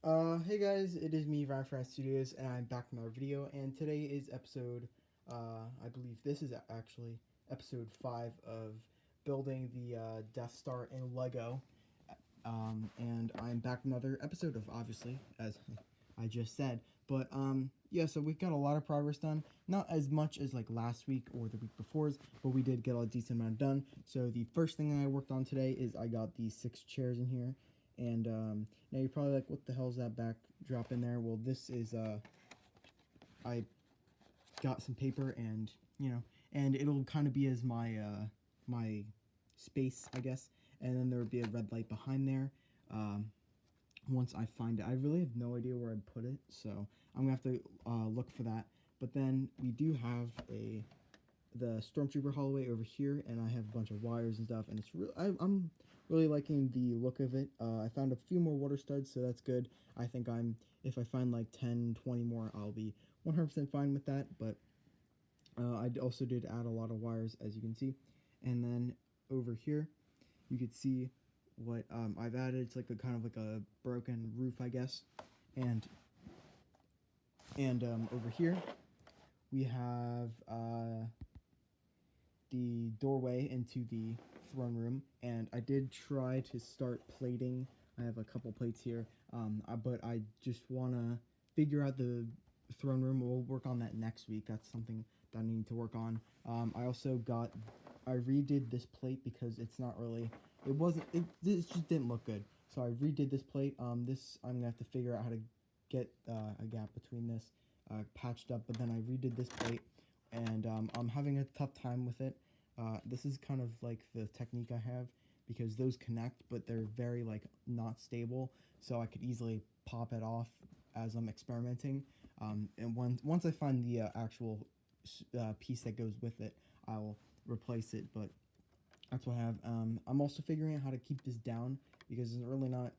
Hey guys, it is me, Ryan France Studios, and I'm back with another video. And today is episode, I believe this is actually episode 5 of building the Death Star in Lego. And I'm back with another episode of, obviously, as I just said. But yeah, so we've got a lot of progress done. Not as much as like last week or the week before's, but we did get a decent amount done. So the first thing I worked on today is I got these 6 chairs in here. And now you're probably like, what the hell is that backdrop in there? Well, this is I got some paper and and it'll kind of be as my space, I guess. And then there would be a red light behind there. Um, Once I find it, I really have no idea where I'd put it, so I'm gonna have to look for that. But then we do have the Stormtrooper hallway over here, and I have a bunch of wires and stuff, and it's I'm really liking the look of it. I found a few more water studs, so that's good. I think if I find like 10, 20 more, I'll be 100% fine with that. But I also did add a lot of wires, as you can see. And then over here, you could see what I've added. It's like a kind of like a broken roof, I guess. And over here, we have the doorway into the throne room, and I did try to start plating. I have a couple plates here, but I just want to figure out the throne room. We'll work on that next week. That's something that I need to work on. I redid this plate because it's not really, it just didn't look good. So I redid this plate. This I'm gonna have to figure out how to get a gap between this patched up, but then I redid this plate, and I'm having a tough time with it. This is kind of like the technique I have because those connect, but they're very like not stable, so I could easily pop it off as I'm experimenting. And once I find the actual piece that goes with it, I'll replace it. But that's what I have. I'm also figuring out how to keep this down because it's really not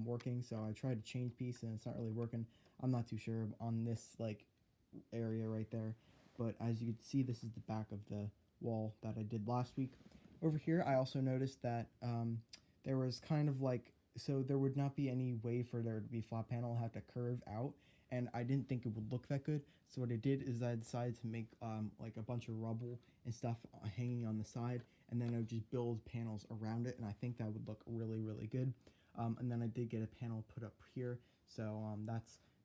working. So I tried to change piece and it's not really working. I'm not too sure on this like area right there. But as you can see, this is the back of the wall that I did last week. Over here, I also noticed that there was kind of like, so there would not be any way for there to be flat panel, have to curve out, and I didn't think it would look that good. So what I did is I decided to make like a bunch of rubble and stuff hanging on the side, and then I would just build panels around it, and I think that would look really, really good. And then I did get a panel put up here, so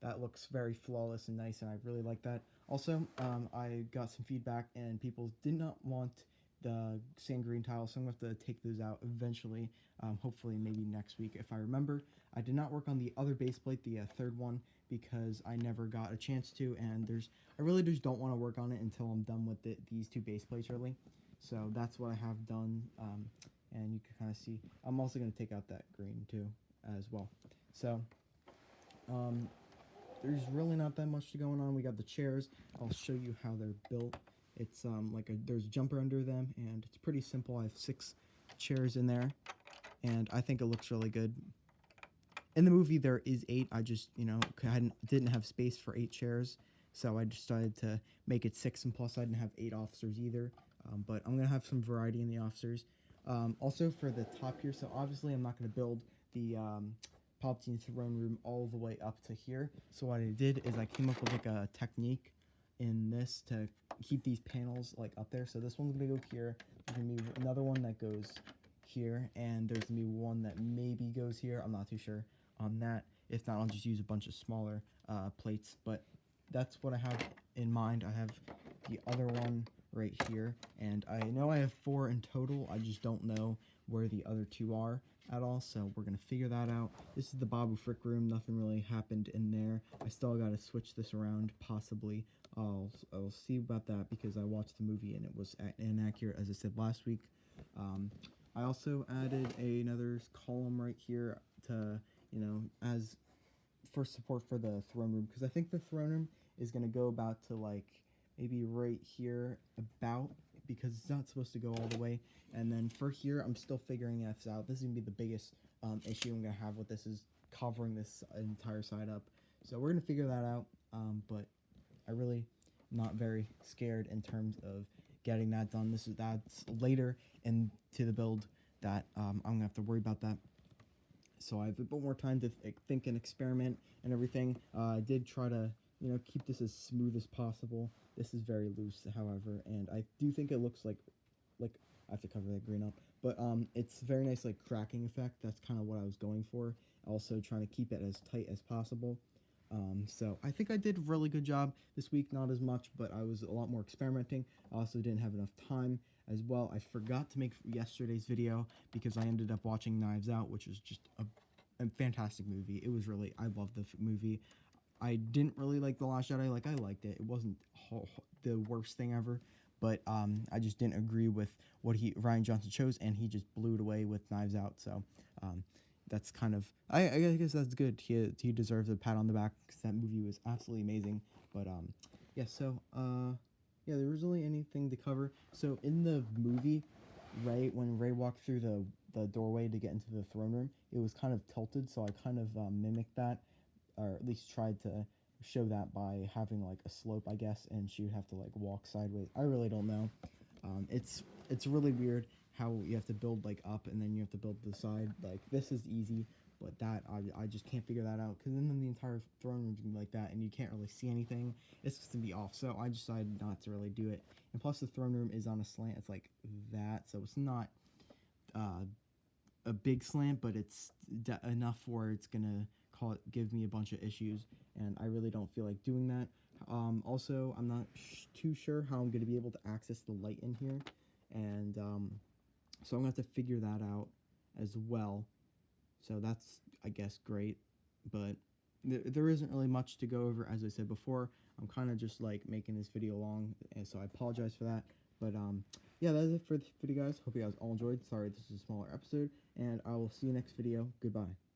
that looks very flawless and nice, and I really like that. Also, I got some feedback, and people did not want the sand green tiles, so I'm going to have to take those out eventually, hopefully maybe next week if I remember. I did not work on the other base plate, the third one, because I never got a chance to, and I really just don't want to work on it until I'm done with these two base plates really. So that's what I have done, and you can kind of see. I'm also going to take out that green too as well. So um, there's really not that much going on. We got the chairs. I'll show you how they're built. It's there's a jumper under them, and it's pretty simple. I have 6 chairs in there, and I think it looks really good. In the movie, there is 8. I just didn't have space for 8 chairs, so I decided to make it 6. And plus, I didn't have 8 officers either. But I'm gonna have some variety in the officers. Also for the top here, so obviously I'm not gonna build the Palpatine throne room all the way up to here. So what I did is I came up with like a technique in this to keep these panels like up there. So this one's gonna go here. There's gonna be another one that goes here, and there's gonna be one that maybe goes here. I'm not too sure on that. If not, I'll just use a bunch of smaller plates. But that's what I have in mind. I have the other one right here, and I know I have 4 in total. I just don't know where the other 2 are at all, so we're gonna figure that out. This is the Babu Frick room. Nothing really happened in there. I still gotta switch this around, possibly. I'll see about that because I watched the movie and it was inaccurate, as I said last week. I also added another column right here to, as for support for the throne room, because I think the throne room is going to go about to like maybe right here about, because it's not supposed to go all the way. And then for here, I'm still figuring this out. This is going to be the biggest issue I'm going to have with this, is covering this entire side up. So we're going to figure that out, but I really not very scared in terms of getting that done. That's later into the build that I'm gonna have to worry about that. so I have a bit more time to think and experiment and everything. I did try to, keep this as smooth as possible. This is very loose, however, and I do think it looks like I have to cover that green up, but it's very nice, like cracking effect. That's kind of what I was going for. Also trying to keep it as tight as possible. So I think I did a really good job this week. Not as much, but I was a lot more experimenting. I also didn't have enough time as well. I forgot to make yesterday's video because I ended up watching Knives Out, which is just a fantastic movie. It was really, I loved the movie. I didn't really like The Last Jedi. Like, I liked it. It wasn't the worst thing ever, but I just didn't agree with what Rian Johnson chose, and he just blew it away with Knives Out. So that's kind of, I guess that's good. He deserves a pat on the back because that movie was absolutely amazing. But yeah, so yeah, there was really anything to cover. So in the movie, right when Rey walked through the doorway to get into the throne room, it was kind of tilted. So I kind of mimicked that, or at least tried to show that by having like a slope, I guess, and she would have to like walk sideways. I really don't know. It's really weird how you have to build like up and then you have to build to the side. Like this is easy, but that I just can't figure that out because then the entire throne room's gonna be like that and you can't really see anything. It's just gonna be off. So I decided not to really do it. And plus the throne room is on a slant. It's like that, so it's not a big slant, but it's enough where it's gonna give me a bunch of issues, and I really don't feel like doing that. Also, I'm not too sure how I'm gonna be able to access the light in here, and so I'm gonna have to figure that out as well. So that's, I guess, great, but there isn't really much to go over. As I said before, I'm kind of just like making this video long, and so I apologize for that. But yeah, that's it for this video, guys. Hope you guys all enjoyed. Sorry this is a smaller episode, and I will see you next video. Goodbye.